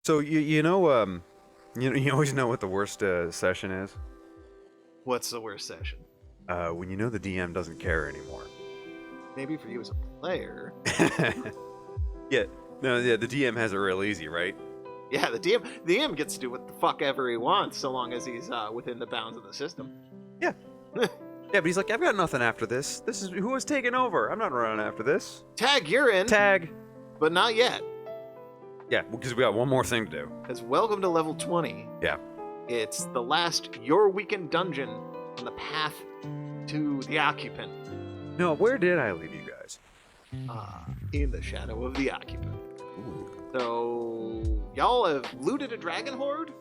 So you always know what the worst session is What's the worst session? when you know the DM doesn't care anymore. Maybe for you as a player. Yeah, no, yeah, the DM has it real easy, right? Yeah, the DM gets to do what the fuck ever he wants, so long as he's within the bounds of the system. Yeah. Yeah, but he's like, I've got nothing after this. This is who was taking over. I'm not running after this. Tag, you're in, Tag. but not yet. Yeah, because we got one more thing to do. Because welcome to level 20. Yeah. It's the last Your Weekend dungeon on the path to the Occupant. No, where did I leave you guys? In the shadow of the Occupant. Ooh. So, y'all have looted a dragon horde?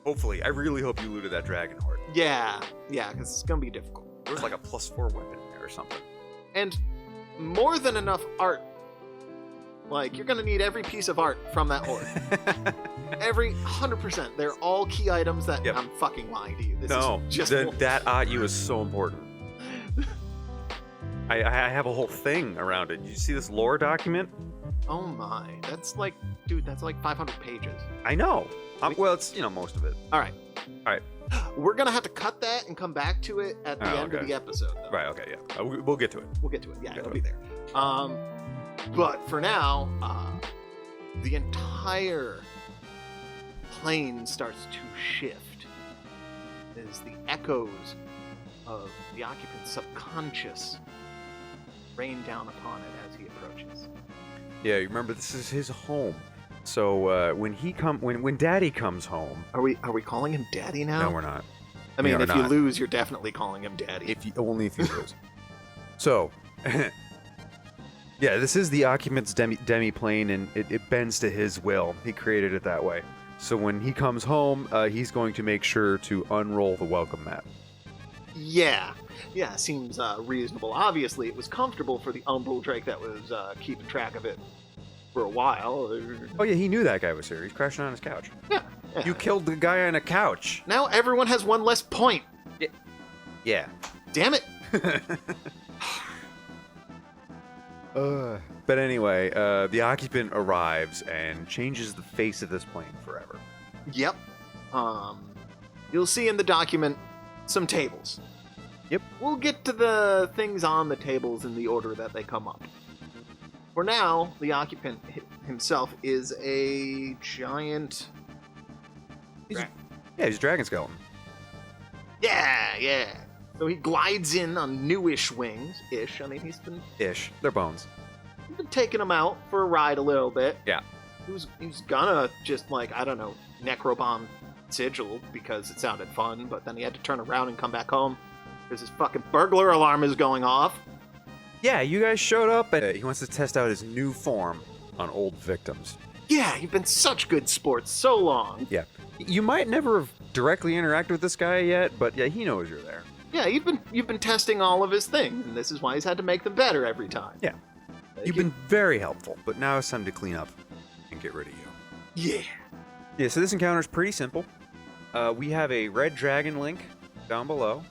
Hopefully. I really hope you looted that dragon horde. Yeah, because it's going to be difficult. There was like a +4 weapon there or something. And more than enough art. Like, you're going to need every piece of art from that horde. Every 100%. They're all key items that I'm fucking lying to you. This is just that Atu is so important. I have a whole thing around it. You see this lore document? Oh my. That's like, dude, that's like 500 pages. I know. Well, it's, most of it. All right. All right. We're going to have to cut that and come back to it at the end of the episode, though. Right, okay, yeah. We'll get to it. We'll get to it. Yeah, it'll be there. But for now, the entire plane starts to shift as the echoes of the occupant's subconscious rain down upon it as he approaches. Yeah, you remember this is his home. So when Daddy comes home, are we calling him Daddy now? No, we're not. I mean, if you lose, you're definitely calling him Daddy. Only if you lose. So, yeah, this is the occupant's demi-plane, and it bends to his will. He created it that way. So when he comes home, he's going to make sure to unroll the welcome mat. Yeah, seems reasonable. Obviously, it was comfortable for the Umbral Drake that was keeping track of it for a while. Oh yeah, he knew that guy was here. He's crashing on his couch. Yeah. You killed the guy on a couch. Now everyone has one less point. Yeah. Damn it. But anyway, the occupant arrives and changes the face of this plane forever. Yep. You'll see in the document some tables. Yep. We'll get to the things on the tables in the order that they come up. For now, the occupant himself is a giant... He's a dragon skeleton. Yeah. So he glides in on newish wings. I mean, he's been... They're bones. He's been taking them out for a ride a little bit. Yeah. He's gonna just, necrobomb Sigil because it sounded fun, but then he had to turn around and come back home because his fucking burglar alarm is going off. Yeah, you guys showed up, and he wants to test out his new form on old victims. Yeah, you've been such good sports so long. Yeah. You might never have directly interacted with this guy yet, but yeah, he knows you're there. Yeah, you've been testing all of his things, and this is why he's had to make them better every time. Yeah. You've been very helpful, but now it's time to clean up and get rid of you. Yeah. Yeah, so this encounter is pretty simple. We have a red dragon link down below,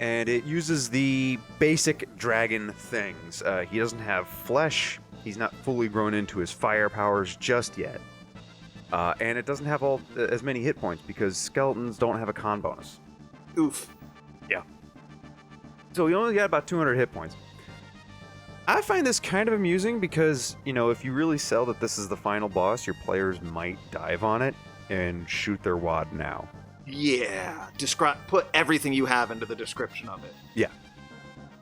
and it uses the basic dragon things. He doesn't have flesh. He's not fully grown into his fire powers just yet. And it doesn't have as many hit points because skeletons don't have a con bonus. Oof. Yeah. So he only got about 200 hit points. I find this kind of amusing because, if you really sell that this is the final boss, your players might dive on it and shoot their wad now. Yeah. Put everything you have into the description of it. Yeah.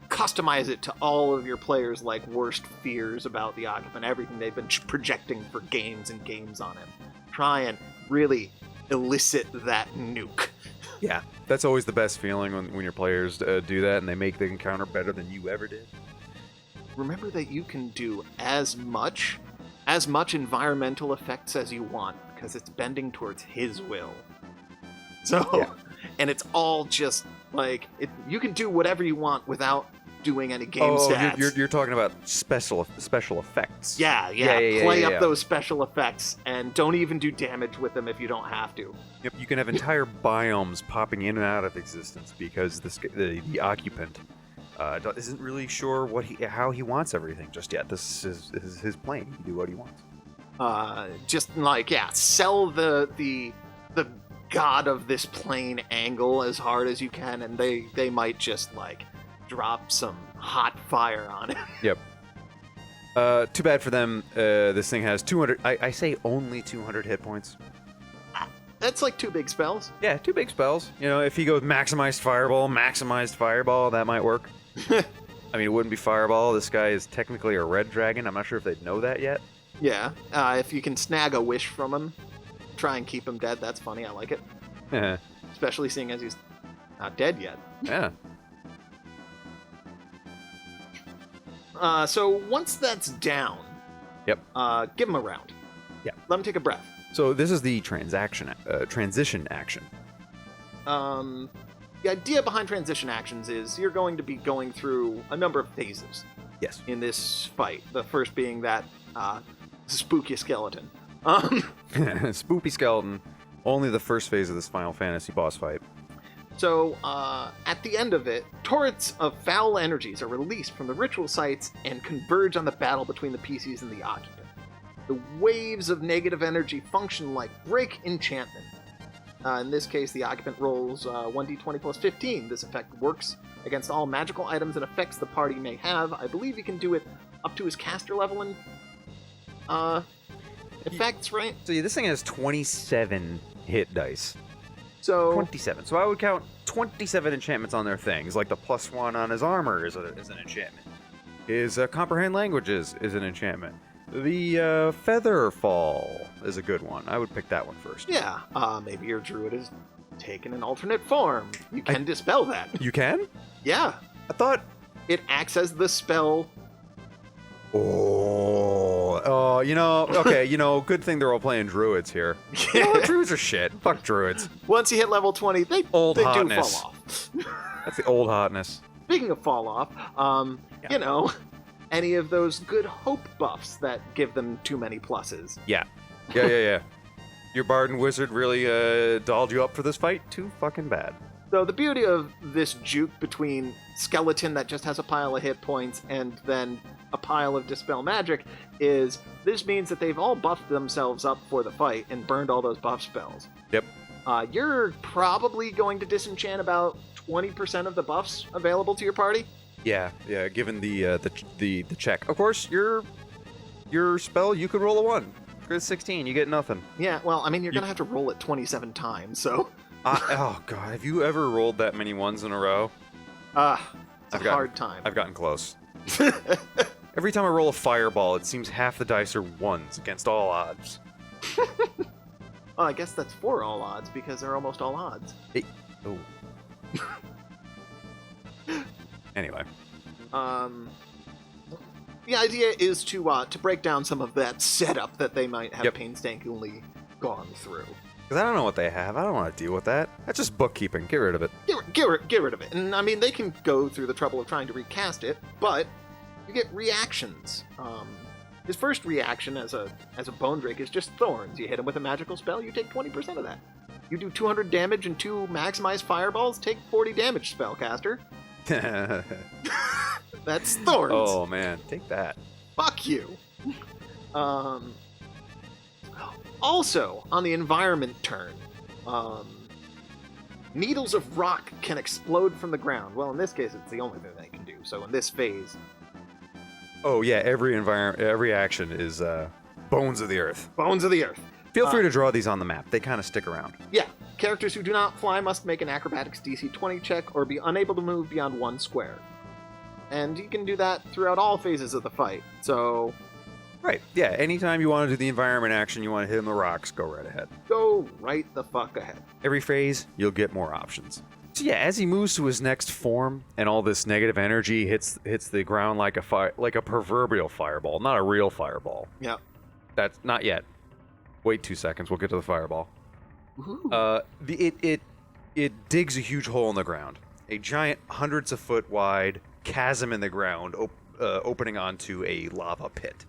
Customize it to all of your players' worst fears about the occupant, everything they've been projecting for games and games on him. Try and really elicit that nuke. Yeah, that's always the best feeling when your players do that and they make the encounter better than you ever did. Remember that you can do as much environmental effects as you want because it's bending towards his will. So, and it's all just you can do whatever you want without doing any game stats. You're talking about special effects. Yeah. Play up those special effects and don't even do damage with them if you don't have to. Yep, you can have entire biomes popping in and out of existence because the occupant isn't really sure how he wants everything just yet. This is his plane. He can do what he wants. Just like, yeah, sell the god of this plane angle as hard as you can, and they might just like drop some hot fire on it. Yep. Too bad for them. This thing has 200. I say only 200 hit points. That's like 2 big spells. Yeah, 2 big spells. You know, if he goes maximized fireball, that might work. I mean, it wouldn't be fireball. This guy is technically a red dragon. I'm not sure if they'd know that yet. Yeah. If you can snag a wish from him, try and keep him dead. That's funny. I like it. Yeah. Especially seeing as he's not dead yet. Yeah. So once that's down, Yep. Give him a round. Yeah. Let him take a breath. So this is the transition action. The idea behind transition actions is you're going to be going through a number of phases. Yes. In this fight. The first being that spooky skeleton. Spoopy skeleton. Only the first phase of this Final Fantasy boss fight. So, at the end of it, torrents of foul energies are released from the ritual sites and converge on the battle between the PCs and the Occupant. The waves of negative energy function like break enchantment. In this case, the Occupant rolls 1d20 plus 15. This effect works against all magical items and effects the party may have. I believe he can do it up to his caster level and effects, right? So yeah, this thing has 27 hit dice. So 27. So I would count 27 enchantments on their things, like the +1 on his armor is an enchantment. His comprehend languages is an enchantment. The feather fall is a good one. I would pick that one first. yeah, maybe your druid has taken an alternate form. You can dispel that. You can? Yeah, I thought. it acts as the spell. Oh, you know, okay, good thing they're all playing druids here. You know what? Druids are shit. Fuck druids. Once you hit level 20, they Old do hotness. fall off. That's the old hotness. Speaking of fall off, any of those good hope buffs that give them too many pluses. Yeah. Your bard and wizard really dolled you up for this fight? Too fucking bad. So the beauty of this juke between skeleton that just has a pile of hit points and then a pile of dispel magic is this means that they've all buffed themselves up for the fight and burned all those buff spells. Yep. You're probably going to disenchant about 20% of the buffs available to your party. Yeah, given the check. Of course, your spell, you could roll a 1. Good 16, you get nothing. Yeah, well, I mean, you're going to have to roll it 27 times, so... oh, God, have you ever rolled that many ones in a row? It's a hard time. I've gotten close. Every time I roll a fireball, it seems half the dice are 1s against all odds. Well, I guess that's for all odds, because they're almost all odds. Oh. Anyway. The idea is to break down some of that setup that they might have Yep. painstakingly gone through. Because I don't know what they have. I don't want to deal with that. That's just bookkeeping. Get rid of it. Get rid of it. And I mean, they can go through the trouble of trying to recast it, but you get reactions. His first reaction as a bone drake is just thorns. You hit him with a magical spell, you take 20% of that. You do 200 damage and 2 maximized fireballs, take 40 damage, spellcaster. That's thorns. Oh, man. Take that. Fuck you. Also, on the environment turn, needles of rock can explode from the ground. Well, in this case, it's the only thing they can do. So in this phase... Oh, yeah. Every action is Bones of the Earth. Bones of the Earth. Feel free to draw these on the map. They kind of stick around. Yeah. Characters who do not fly must make an acrobatics DC 20 check or be unable to move beyond 1 square. And you can do that throughout all phases of the fight. So... Right. Yeah. Anytime you want to do the environment action, you want to hit him the rocks, go right ahead. Go right the fuck ahead. Every phase, you'll get more options. So yeah, as he moves to his next form, and all this negative energy hits the ground like a proverbial fireball, not a real fireball. Yeah. That's not yet. Wait 2 seconds. We'll get to the fireball. Ooh. It digs a huge hole in the ground, a giant hundreds of foot wide chasm in the ground, opening onto a lava pit.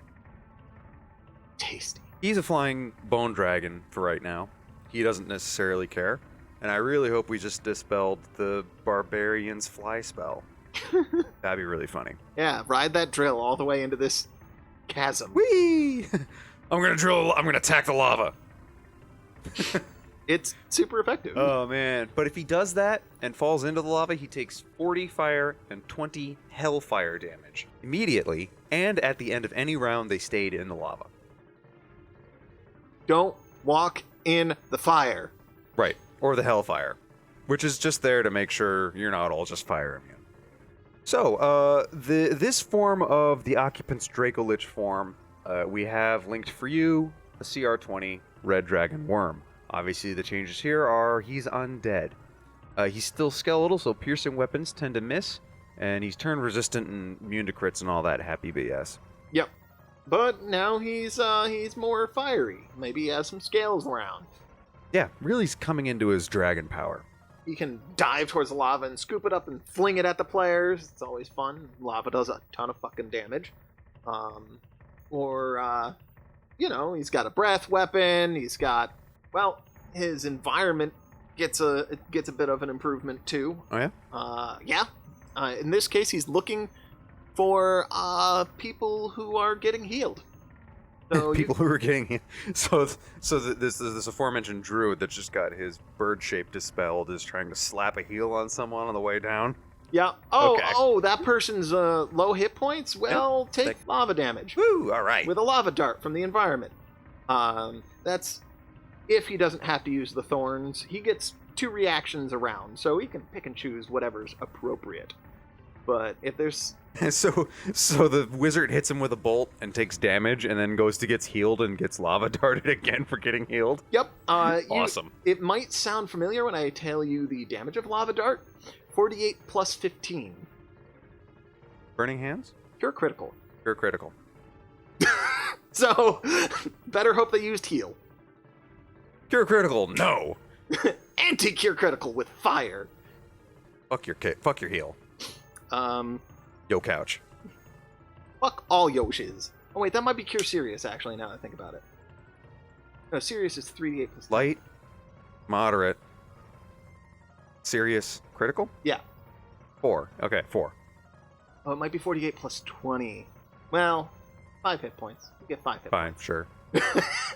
Tasty. He's a flying bone dragon for right now. He doesn't necessarily care. And I really hope we just dispelled the barbarian's fly spell. That'd be really funny. Yeah, ride that drill all the way into this chasm. Whee! I'm gonna attack the lava. It's super effective. Oh man! But if he does that and falls into the lava, he takes 40 fire and 20 hellfire damage immediately, and at the end of any round they stayed in the lava. Don't walk in the fire. Right, or the hellfire, which is just there to make sure you're not all just fire immune. So, this form of the Occupant's Dracolich form, we have linked for you a CR20 Red Dragon Worm. Obviously, the changes here are he's undead. He's still skeletal, so piercing weapons tend to miss, and he's turn resistant and immune to crits and all that happy BS. Yep. But now he's more fiery. Maybe he has some scales around. Yeah, really he's coming into his dragon power. He can dive towards the lava and scoop it up and fling it at the players. It's always fun. Lava does a ton of fucking damage. He's got a breath weapon. He's got, his environment gets a bit of an improvement too. Oh yeah? In this case, he's looking for people who are getting healed. So People who are getting this aforementioned druid that just got his bird shape dispelled is trying to slap a heal on someone on the way down. Yeah. Okay. That person's low hit points. Well, take lava damage. Woo! All right. With a lava dart from the environment. That's if he doesn't have to use the thorns. He gets 2 reactions around, so he can pick and choose whatever's appropriate. But if there's so the wizard hits him with a bolt and takes damage, and then gets healed and gets lava darted again for getting healed. Yep. Awesome. It might sound familiar when I tell you the damage of lava dart. 48 plus 15. Burning hands? Pure critical. Pure critical. So, better hope they used heal. Pure critical, no. Anti-cure critical with fire. Fuck your heal. Yo couch. Fuck all Yoshis. Oh wait, that might be cure serious actually, now that I think about it. No, serious is 3d8 plus 10. Light, moderate, serious, critical? Yeah. 4. Okay, 4. Oh, it might be 48 plus 20. Well, 5 hit points. You get 5 hit Fine, sure. points.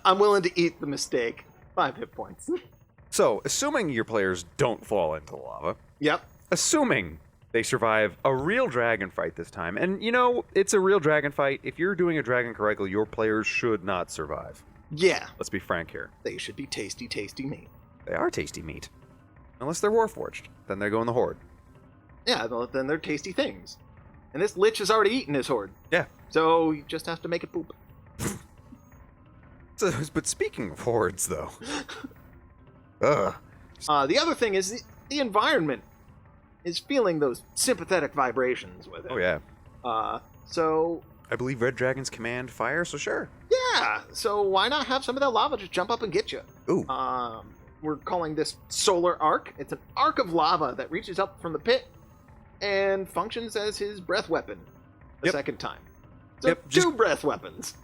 I'm willing to eat the mistake. 5 hit points. So, assuming your players don't fall into the lava, Yep. assuming they survive a real dragon fight this time, and it's a real dragon fight. If you're doing a dragon correctly, your players should not survive. Yeah. Let's be frank here. They should be tasty, tasty meat. They are tasty meat. Unless they're warforged. Then they go in the horde. Yeah, well, then they're tasty things. And this lich has already eaten his horde. Yeah. So you just have to make it poop. But speaking of hordes, though. Ugh. The other thing is the environment is feeling those sympathetic vibrations with it. Oh, yeah. So... I believe red dragons command fire, so sure. Yeah, so why not have some of that lava just jump up and get you? Ooh. We're calling this solar arc. It's an arc of lava that reaches up from the pit and functions as his breath weapon the second time. So two breath weapons.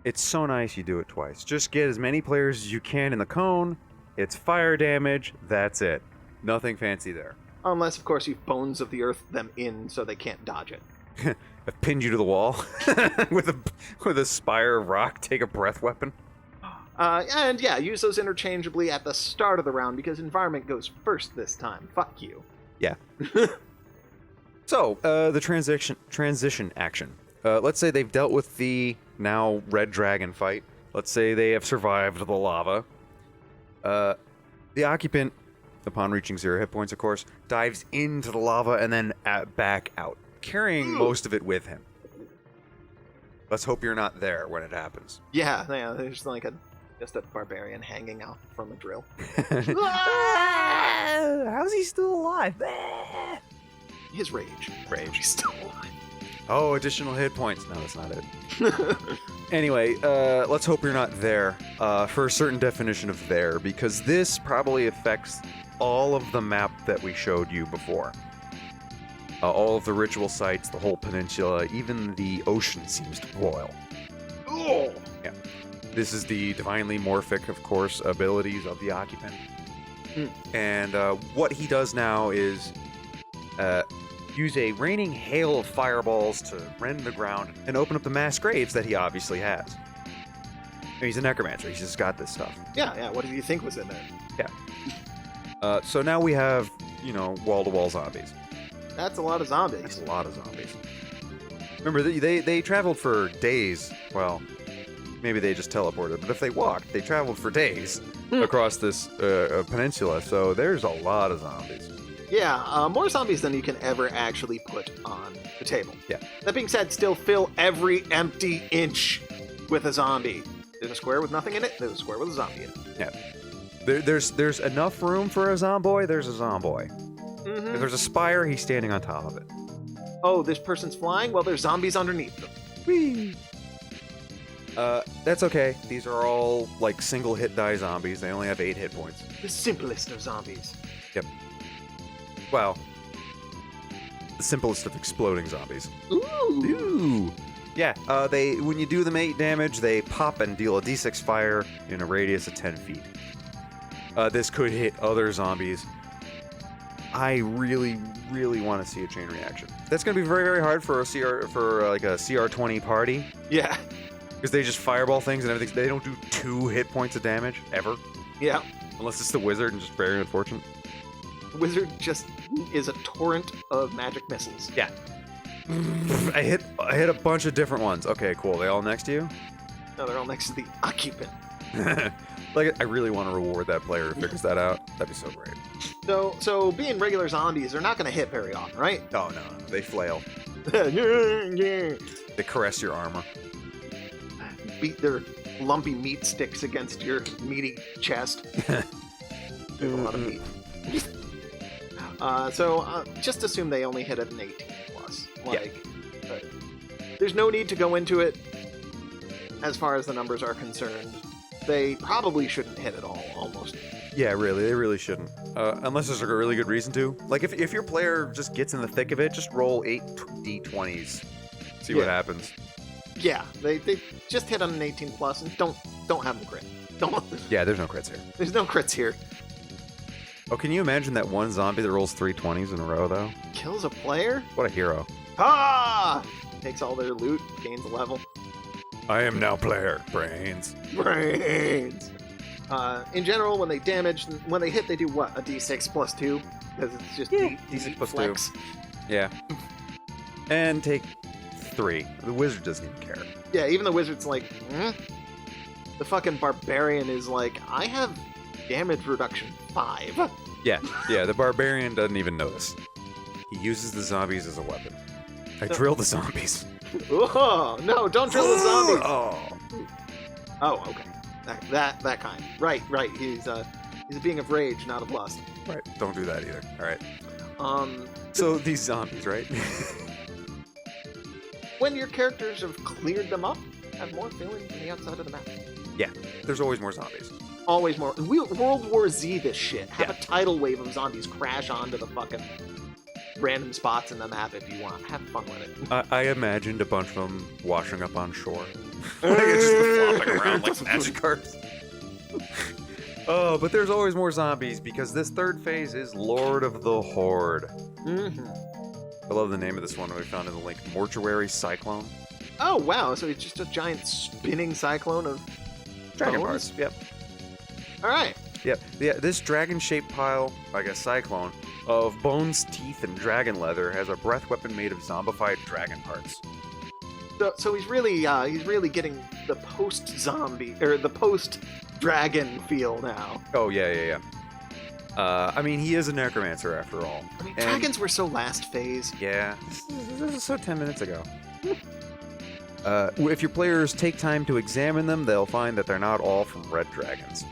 It's so nice you do it twice. Just get as many players as you can in the cone. It's fire damage. That's it. Nothing fancy there. Unless, of course, you've bones of the earth them in so they can't dodge it. I've pinned you to the wall with a spire of rock. Take a breath weapon. And yeah, use those interchangeably at the start of the round because environment goes first this time. Fuck you. Yeah. So, the transition action. Let's say they've dealt with the now red dragon fight. Let's say they have survived the lava. The occupant, upon reaching 0 hit points, of course, dives into the lava and then back out, carrying most of it with him. Let's hope you're not there when it happens. Yeah, there's like just a barbarian hanging out from a drill. How's he still alive? His rage. He's still alive. Oh, additional hit points. No, that's not it. Anyway, let's hope you're not there for a certain definition of there, because this probably affects all of the map that we showed you before. All of the ritual sites, the whole peninsula, even the ocean seems to boil. Oh! Yeah. This is the divinely morphic, of course, abilities of the occupant. And what he does now is use a raining hail of fireballs to rend the ground and open up the mass graves that he obviously has. He's a necromancer. He's just got this stuff. Yeah. What did you think was in there? So now we have, wall-to-wall zombies. That's a lot of zombies. That's a lot of zombies. Remember, they traveled for days. Well, maybe they just teleported, but if they walked, they traveled for days across this peninsula, so there's a lot of zombies. Yeah, more zombies than you can ever actually put on the table. Yeah. That being said, still fill every empty inch with a zombie. There's a square with nothing in it, there's a square with a zombie in it. Yeah. There's enough room for a zomboy, there's a zomboy. Mm-hmm. If there's a spire, he's standing on top of it. Oh, this person's flying? Well, there's zombies underneath them. Whee! That's okay. These are all, single hit die zombies. They only have 8 hit points. The simplest of zombies. Yep. Well, the simplest of exploding zombies. Ooh! Yeah, when you do them 8 damage, they pop and deal a d6 fire in a radius of 10 feet. This could hit other zombies. I really, really want to see a chain reaction. That's going to be very, very hard for a CR20 party. Yeah. Because they just fireball things and everything. They don't do 2 hit points of damage, ever. Yeah. Unless it's the wizard and just very unfortunate. The wizard just is a torrent of magic missiles. Yeah. I hit a bunch of different ones. Okay, cool. They all next to you? No, they're all next to the Occupant. I really want to reward that player who figures that out. That'd be so great. So being regular zombies, they're not going to hit very often, right? Oh, no. They flail. Yeah. They caress your armor. Beat their lumpy meat sticks against your meaty chest. There's a lot of meat. Just assume they only hit at an 18 plus. There's no need to go into it as far as the numbers are concerned. They probably shouldn't hit at all, almost. Yeah, really, they really shouldn't. Unless there's a really good reason to. If your player just gets in the thick of it, just roll 8 d20s. See what happens. Yeah, they just hit on an 18 plus and don't have them crit. Don't. Yeah, there's no crits here. There's no crits here. Oh, can you imagine that one zombie that rolls 3 20s in a row, though? Kills a player? What a hero. Ah! Takes all their loot, gains a level. I am now player. Brains. Brains! In general, when they hit, they do what? A d6 plus 2? Because it's just d6 plus flex. 2. Yeah. And take 3. The wizard doesn't even care. Yeah, even the wizard's like, The fucking barbarian is like, I have damage reduction 5. Yeah, the barbarian doesn't even notice. He uses the zombies as a weapon. I drill the zombies. Oh, no, don't drill the zombies! Oh, okay. That kind. Right. He's a being of rage, not of lust. Right, don't do that either. Alright. So these zombies, right? When your characters have cleared them up, have more feeling than the outside of the map. Yeah, there's always more zombies. Always more. World War Z this shit. Have a tidal wave of zombies crash onto the fucking random spots in the map if you want. Have fun with it. I imagined a bunch of them washing up on shore. Just flopping around like magic cards. Oh, but there's always more zombies because this third phase is Lord of the Horde. Mm-hmm. I love the name of this one we found in the link. Mortuary Cyclone. Oh, wow. So it's just a giant spinning cyclone of dragon bones? parts. Yep. All right. Yep. Yeah, this dragon-shaped pile, like a cyclone, of bones, teeth, and dragon leather has a breath weapon made of zombified dragon parts. So he's really getting the post-zombie, or the post-dragon feel now. Oh, yeah. I mean, he is a necromancer after all. I mean, dragons were so last phase. Yeah. This is so 10 minutes ago. If your players take time to examine them, they'll find that they're not all from red dragons.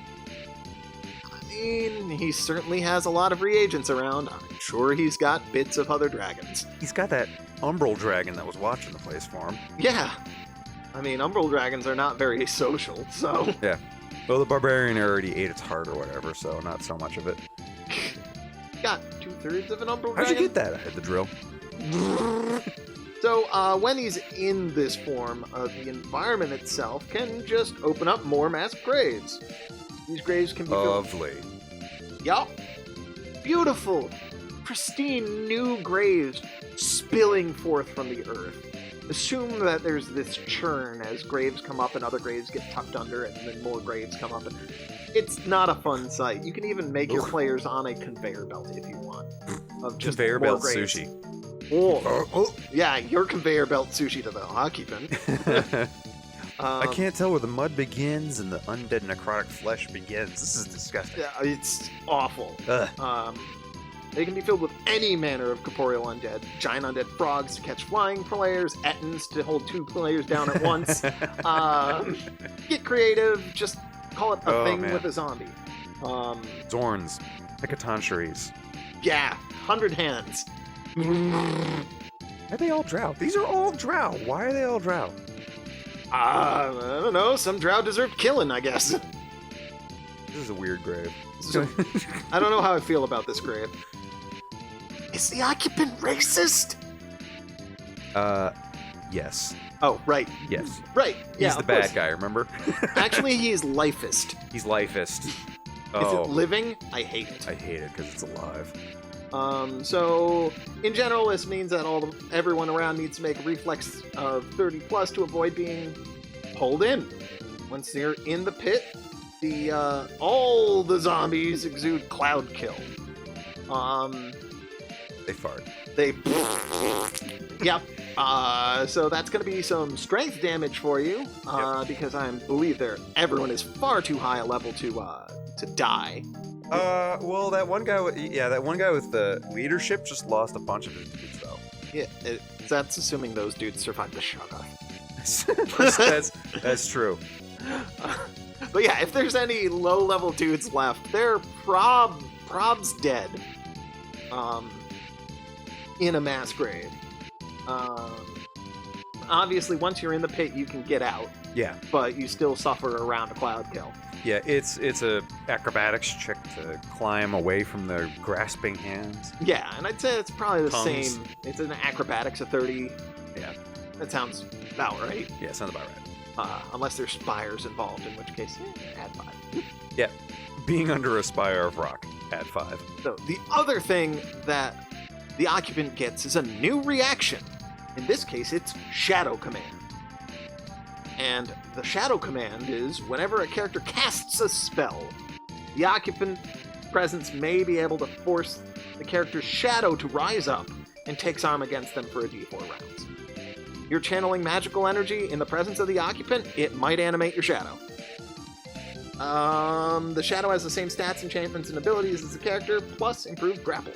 I mean, he certainly has a lot of reagents around. I'm sure he's got bits of other dragons. He's got that umbral dragon that was watching the place for him. Yeah. I mean, umbral dragons are not very social, so... Yeah. Well, the barbarian already ate its heart or whatever, so not so much of it. Got 2/3 of an umbral dragon. How'd you get that? I had the drill. So, when he's in this form, the environment itself can just open up more mass graves. These graves can be lovely. Yup. Beautiful, pristine new graves spilling forth from the earth. Assume that there's this churn as graves come up and other graves get tucked under, and then more graves come up. And it's not a fun sight. You can even make your players on a conveyor belt if you want. Of just Conveyor more belt graves. sushi. Oh, yeah, your conveyor belt sushi to the Occupant. I can't tell where the mud begins and the undead necrotic flesh begins. This is disgusting. Yeah, it's awful. Ugh. They can be filled with any manner of corporeal undead. Giant undead frogs to catch flying players, ettins to hold 2 players down at once. Get creative, just call it a thing with a zombie. Zorns. Hecatoncheries. Yeah, 100 hands. Are they all drow? These are all drow. Why are they all drow? I don't know, some drow deserved killing, I guess. This is a weird grave. I don't know how I feel about this grave. Is the Occupant racist? Yes. Oh, right. Yes. Right. Yeah, He's the of course. bad guy, remember? Actually, he is lifist. He's lifist. Is Oh, it living? I hate it. I hate it because it's alive. So in general, this means that everyone around needs to make a reflex of 30 plus to avoid being pulled in. Once they're in the pit, all the zombies exude cloud kill. They fart. Yep. So that's going to be some strength damage for you, because I believe everyone is far too high a level to die. Well, that one guy with the leadership just lost a bunch of his dudes, though. Yeah, that's assuming those dudes survived the shut-off. that's true. But yeah, if there's any low-level dudes left, they're probs dead. In a mass grave. Obviously, once you're in the pit, you can get out. Yeah. But you still suffer around a cloud kill. Yeah, it's a acrobatics check to climb away from the grasping hands. Yeah, and I'd say it's probably the Tongues. same. It's an acrobatics of 30. Yeah. That sounds about right. Yeah, sounds about right. Unless there's spires involved, in which case, add 5. Yeah. Being under a spire of rock, add 5. So the other thing that the Occupant gets is a new reaction. In this case, it's Shadow Command. And the Shadow Command is whenever a character casts a spell, the Occupant presence may be able to force the character's shadow to rise up and takes arm against them for a d4 rounds. You're channeling magical energy in the presence of the Occupant, it might animate your shadow. The shadow has the same stats, enchantments, and abilities as the character, plus improved grapple.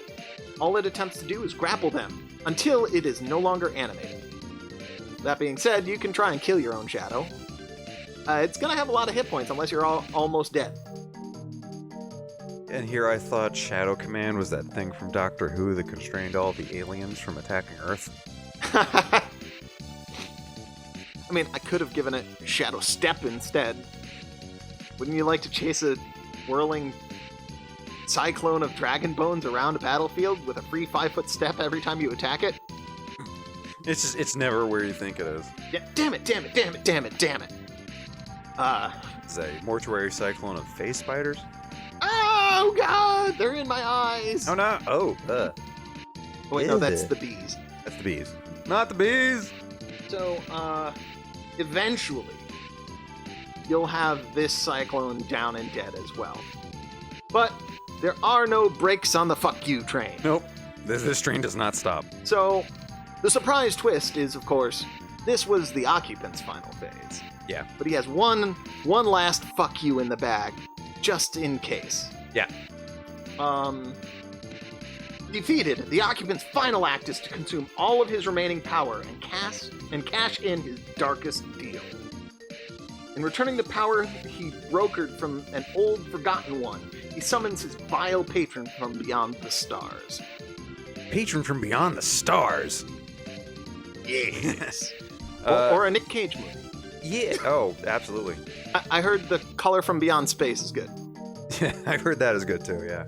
All it attempts to do is grapple them, until it is no longer animated. That being said, you can try and kill your own shadow. It's gonna have a lot of hit points unless you're almost dead. And here I thought Shadow Command was that thing from Doctor Who that constrained all the aliens from attacking Earth. I mean, I could have given it Shadow Step instead. Wouldn't you like to chase a whirling cyclone of dragon bones around a battlefield with a free 5-foot step every time you attack it? It's never where you think it is. Yeah, damn it. It's a mortuary cyclone of face spiders. Oh god, they're in my eyes. Oh no! Oh, Wait, no, that's the bees. That's the bees. Not the bees! So, eventually, you'll have this cyclone down and dead as well. But there are no brakes on the fuck you train. Nope. This train does not stop. So, the surprise twist is, of course, this was the Occupant's final phase. Yeah. But he has one last fuck you in the bag, just in case. Yeah. Defeated, the Occupant's final act is to consume all of his remaining power and cash in his darkest deal. In returning the power he brokered from an old forgotten one, he summons his vile patron from beyond the stars. Patron from beyond the stars? Yes. Or a Nick Cage movie. Yeah. Oh, absolutely. I heard The Color from Beyond Space is good. Yeah, I heard that is good too, yeah.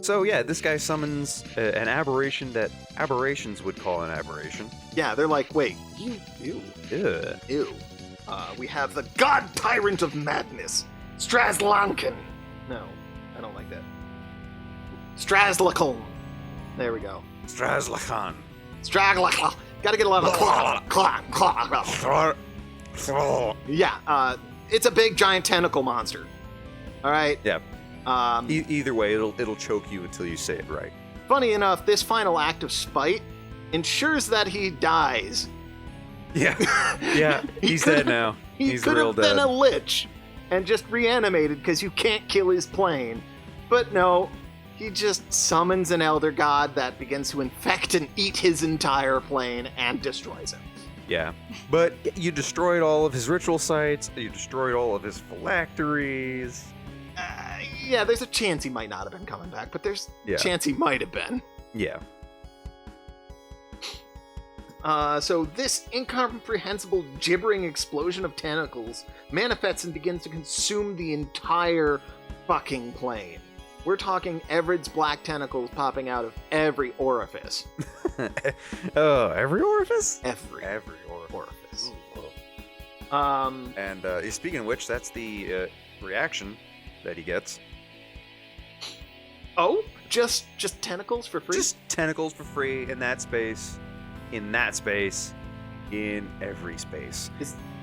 So yeah, this guy summons an aberration that aberrations would call an aberration. Yeah, they're like, wait, ew. We have the God Tyrant of Madness, Strazlankin. No, I don't like that. Strazlacon. There we go. Strazlakan. Straggler. Gotta get a lot of claw. Yeah, it's a big giant tentacle monster. All right. Yeah. Um, Either way, it'll choke you until you say it right. Funny enough, this final act of spite ensures that he dies. Yeah. Yeah. He's dead now. He's could real have been dead. a lich and just reanimated because you can't kill his plane. But no, he just summons an elder god that begins to infect and eat his entire plane and destroys him. Yeah. But you destroyed all of his ritual sites. You destroyed all of his phylacteries. Yeah, there's a chance he might not have been coming back, but there's Yeah. a chance he might have been. Yeah. So this incomprehensible, gibbering explosion of tentacles manifests and begins to consume the entire fucking plane. We're talking Everid's black tentacles popping out of every orifice. Every orifice? Every orifice. orifice. And speaking of which, that's the reaction that he gets. Oh, just tentacles for free? Just tentacles for free in that space, in that space, in every space.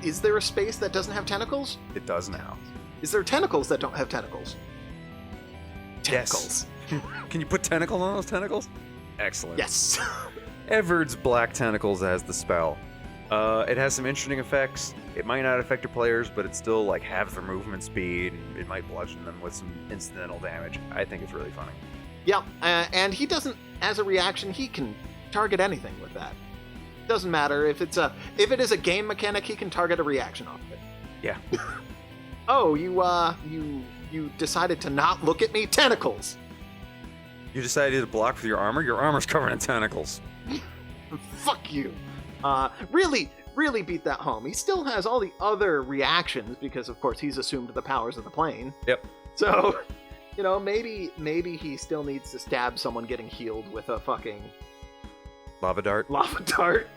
Is there a space that doesn't have tentacles? It does now. Is there tentacles that don't have tentacles? Yes. Can you put tentacles on those tentacles? Excellent. Yes. Everid's black tentacles has the spell. It has some interesting effects. It might not affect your players, but it still like halves their movement speed. And it might bludgeon them with some incidental damage. I think it's really funny. Yeah, and he doesn't, as a reaction, he can target anything with that. Doesn't matter if it is a game mechanic, he can target a reaction off of it. Yeah. Oh, you decided to not look at me? Tentacles. You decided to block with your armor? Your armor's covered in tentacles. Fuck you. Really beat that home. He still has all the other reactions because, of course, he's assumed the powers of the plane. Yep. So, maybe he still needs to stab someone getting healed with a fucking Lava dart. lava dart,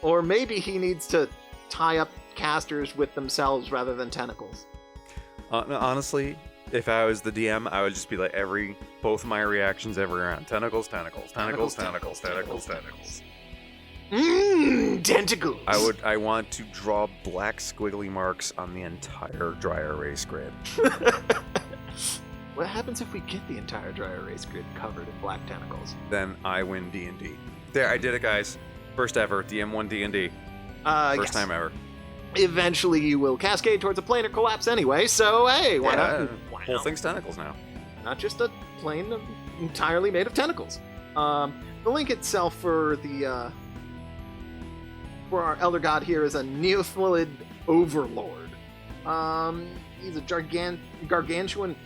or maybe he needs to tie up casters with themselves rather than tentacles. No, honestly, if I was the DM, I would just be like both of my reactions every round. Tentacles. Tentacles. Tentacles. I want to draw black squiggly marks on the entire dry erase grid. What happens if we get the entire dry erase grid covered in black tentacles? Then I win D&D. There, I did it, guys. First ever DM won D&D. First time ever. Eventually, you will cascade towards a planar collapse anyway. So hey, why not? Whole thing's tentacles now. Not just a plane entirely made of tentacles. The link itself for our elder god here is a Neothlid overlord. He's a gargantuan.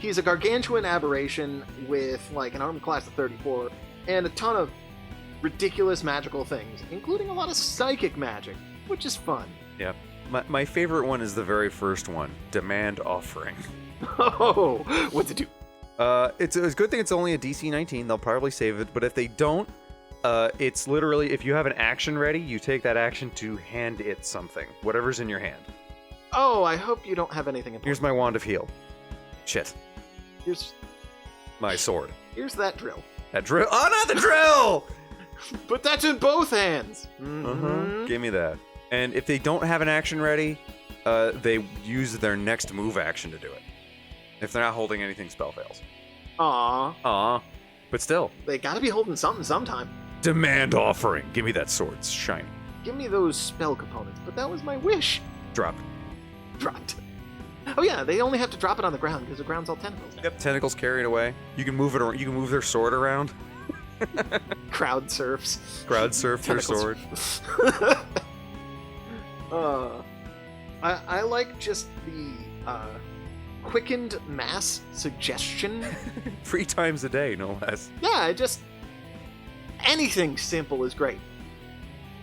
He's a gargantuan aberration with like an armor class of 34 and a ton of ridiculous magical things, including a lot of psychic magic, which is fun. Yeah. My favorite one is the very first one, Demand Offering. Oh, what's it do? It's a good thing it's only a DC 19. They'll probably save it, but if they don't, it's literally if you have an action ready, you take that action to hand it something, whatever's in your hand. Oh, I hope you don't have anything important. Here's my wand of heal. Shit. Here's My sword. that drill. That drill. Oh, not the drill! But that's in both hands. Give me that. And if they don't have an action ready, they use their next move action to do it. If they're not holding anything, spell fails. Aw. But still. They gotta be holding something sometime. Demand Offering. Give me that sword. It's shiny. Give me those spell components. But that was my wish. Drop. Dropped. Oh yeah, they only have to drop it on the ground because the ground's all tentacles. Yep. Tentacles carry it away. You can move it. You can move their sword around. Crowd surfs. Crowd surf their sword. I like just the quickened mass suggestion. 3 times a day, no less. Yeah, anything simple is great.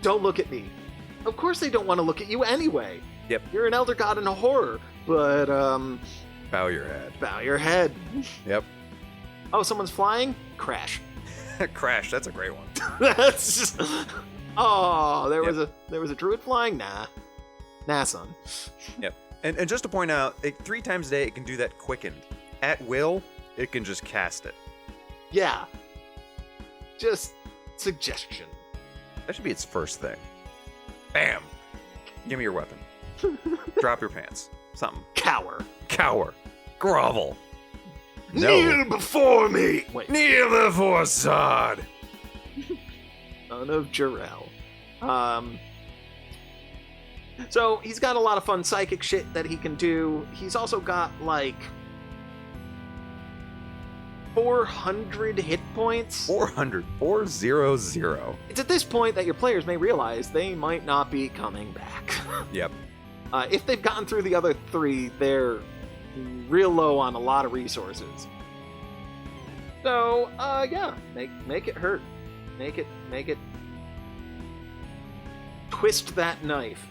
Don't look at me. Of course they don't want to look at you anyway. Yep. You're an elder god in a horror, but Bow your head. bow your head. Yep. Oh, someone's flying? Crash. Crash. That's a great one. That's just. Oh, there was a druid flying? Nah, son. Yep. And just to point out, 3 times a day it can do that quickened. At will, it can just cast it. Yeah. Just suggestion. That should be its first thing. Bam! Give me your weapon. Drop your pants. Something. Cower. Cower. Grovel. No. Kneel before me! Wait. Kneel before Zod! Son of Jarrell. So he's got a lot of fun psychic shit that he can do. He's also got like 400 hit points. 400. 400. It's at this point that your players may realize they might not be coming back. Yep. If they've gotten through the other 3, they're real low on a lot of resources. So, yeah, make it hurt. Make it twist that knife.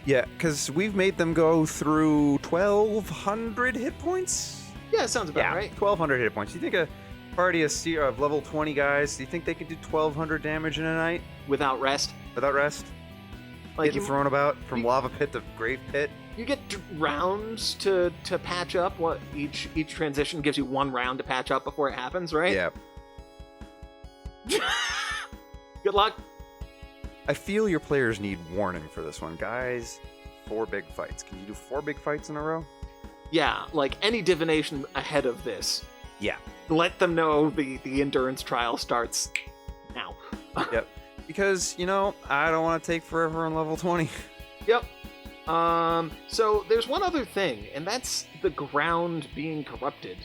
Yeah, because we've made them go through 1,200 hit points? Yeah, sounds about right. 1,200 hit points. You think a party of level 20 guys, do you think they could do 1,200 damage in a night? Without rest? Without rest? Like Getting thrown about from lava pit to grave pit? You get rounds to patch up. What each transition gives you 1 round to patch up before it happens, right? Yeah. Good luck. I feel your players need warning for this one. Guys, 4 big fights. Can you do 4 big fights in a row? Yeah, like any divination ahead of this. Yeah. Let them know the endurance trial starts now. Yep. Because, I don't want to take forever on level 20. Yep. So there's one other thing, and that's the ground being corrupted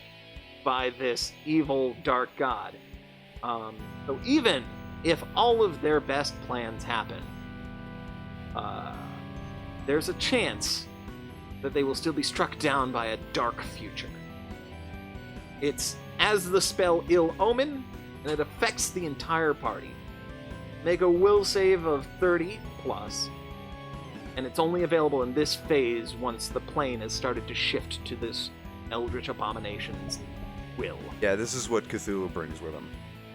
by this evil dark god. So even if all of their best plans happen, there's a chance that they will still be struck down by a dark future. It's as the spell Ill Omen, and it affects the entire party. Make a will save of 30 plus, and it's only available in this phase once the plane has started to shift to this Eldritch Abomination's will. Yeah, this is what Cthulhu brings with him.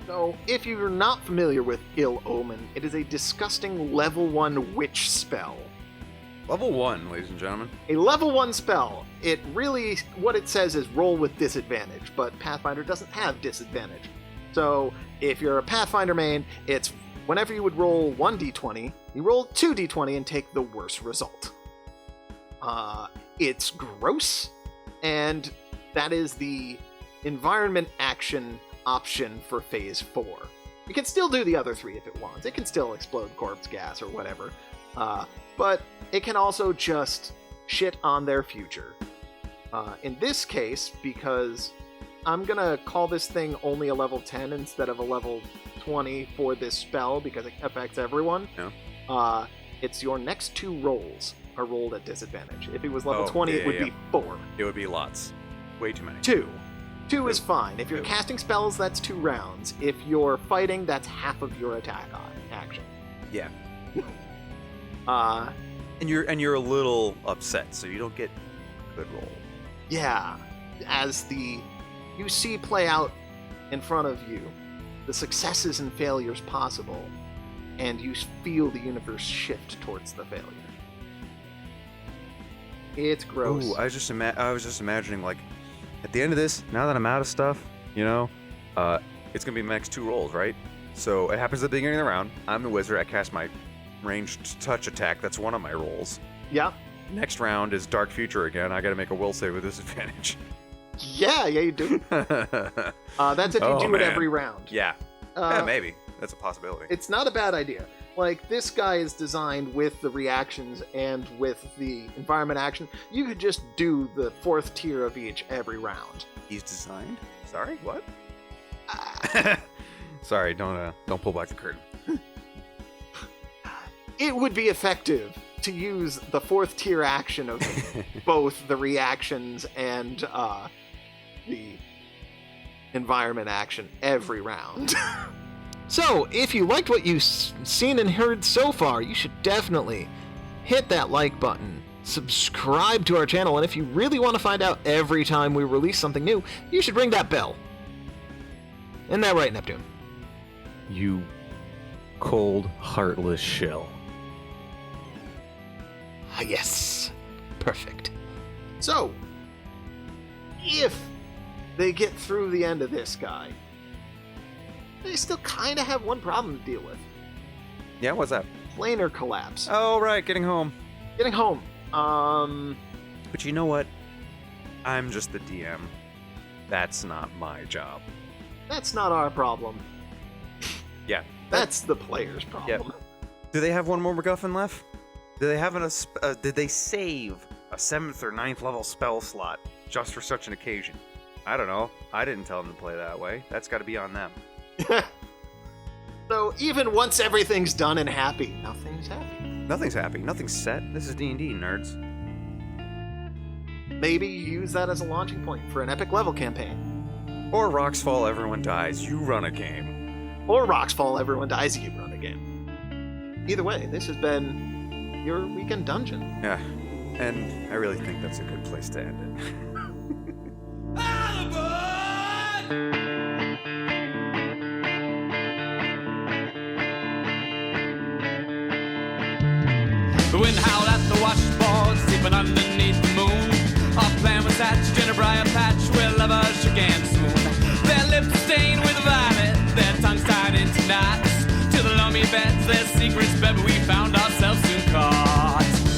So, if you're not familiar with Ill Omen, it is a disgusting level 1 witch spell. Level 1, ladies and gentlemen. A level 1 spell. It really, what it says is roll with disadvantage, but Pathfinder doesn't have disadvantage. So, if you're a Pathfinder main, it's whenever you would roll 1d20, you roll 2d20 and take the worst result. It's gross, and that is the environment action option for phase 4. You can still do the other 3 if it wants. It can still explode corpse gas or whatever. But it can also just shit on their future. In this case, because I'm gonna call this thing only a level 10 instead of a level 20 for this spell because it affects everyone. Yeah. It's your next 2 rolls are rolled at disadvantage. If it was level 20, it would be 4. It would be lots. Way too many. 2 is fine. If you're casting spells, that's 2 rounds. If you're fighting, that's half of your attack action. Yeah. And you're a little upset, so you don't get a good roll. Yeah. As you see play out in front of you, the successes and failures possible, and you feel the universe shift towards the failure. It's gross. Ooh, I was just imagining, like, at the end of this, now that I'm out of stuff, it's gonna be the next 2 rolls, right? So it happens at the beginning of the round. I'm the wizard. I cast my ranged touch attack. That's one of my rolls. Yeah. Next round is Dark Future again. I got to make a will save with disadvantage. Yeah, you do. That's if you do it every round. Yeah. Yeah, maybe. That's a possibility. It's not a bad idea. Like, this guy is designed with the reactions and with the environment action. You could just do the 4th tier of each every round. He's designed? Sorry, what? Sorry, don't pull back the curtain. It would be effective to use the 4th tier action of both the reactions and the environment action every round. So, if you liked what you've seen and heard so far, you should definitely hit that like button, subscribe to our channel, and if you really want to find out every time we release something new, you should ring that bell. Isn't that right, Neptune? You cold, heartless shell. Yes. Perfect. So, if they get through the end of this guy, they still kind of have one problem to deal with. Yeah, what's that? Planar collapse. Oh, right, getting home. Getting home. But you know what? I'm just the DM. That's not my job. That's not our problem. Yeah. That's the player's problem. Yep. Do they have one more MacGuffin left? Do they have did they save a 7th or 9th level spell slot just for such an occasion? I don't know. I didn't tell them to play that way. That's got to be on them. So even once everything's done and happy, nothing's happy. Nothing's happy. Nothing's set. This is D&D, nerds. Maybe you use that as a launching point for an epic level campaign. Or Rocks Fall, everyone dies. You run a game. Or Rocks Fall, everyone dies, you run a game. Either way, this has been your weekend dungeon. Yeah. And I really think that's a good place to end it. The wind howled at the washboard, sleeping underneath